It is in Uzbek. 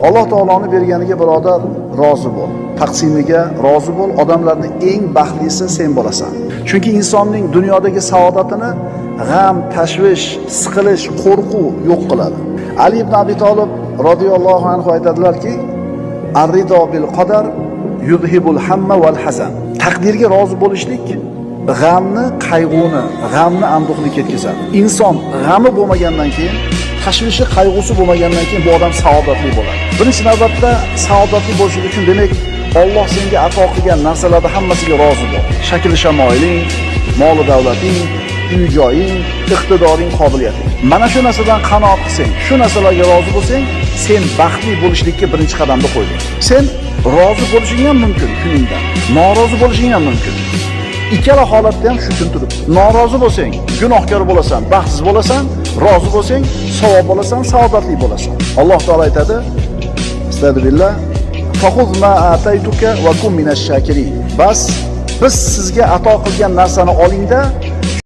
Alloh taoloning berganiga birodar rozi bo'l. Taqsimiga rozi bo'l. Odamlarning eng baxtlisi sen bo'lasan. Chunki insonning dunyodagi saodatini g'am, tashvish, siqilish, qo'rquv yo'q qiladi. Ali ibn Abi Talib radhiyallohu anhu aytadilarki, "Ar-rido bil qadar yuzhibul hamma wal hazan." Taqdirga rozi bo'lishlik g'amni, qayg'uni, g'amni, anduhni ketkazadi. Inson g'ami bo'lmagandan keyin, tashvishi, qayg'usi bo'lmagandan keyin bu odam saodatli bo'ladi. Birinchi navbatda saodatli bo'lish uchun demak, Alloh senga ato qilgan narsalarning hammasiga rozi bo'l. Shakli shamoiling, mol davlating, uy-joying, iqtidoring, qobiliyating. Mana shu narsadan qanoat qilsang, shu narsalarga rozi bo'lsang, sen baxtli bo'lishlikka birinchi qadamni qo'yding. Sen rozi bo'lishing ham mumkin kuningdan, norozi bo'lishing ham mumkin. Ikkala holatda ham shu kun turibdi. Norozi bo'lsang, gunohkor bo'lasan, baxtsiz bo'lasan, rozi bo'lsang, savob bo'lasan, saodatli bo'lasan. Alloh taolo aytadi: "Astagfirullah, fa'khudh ma ataytuka va kun minash shakirin." Bas biz sizga ato qilgan narsani olingda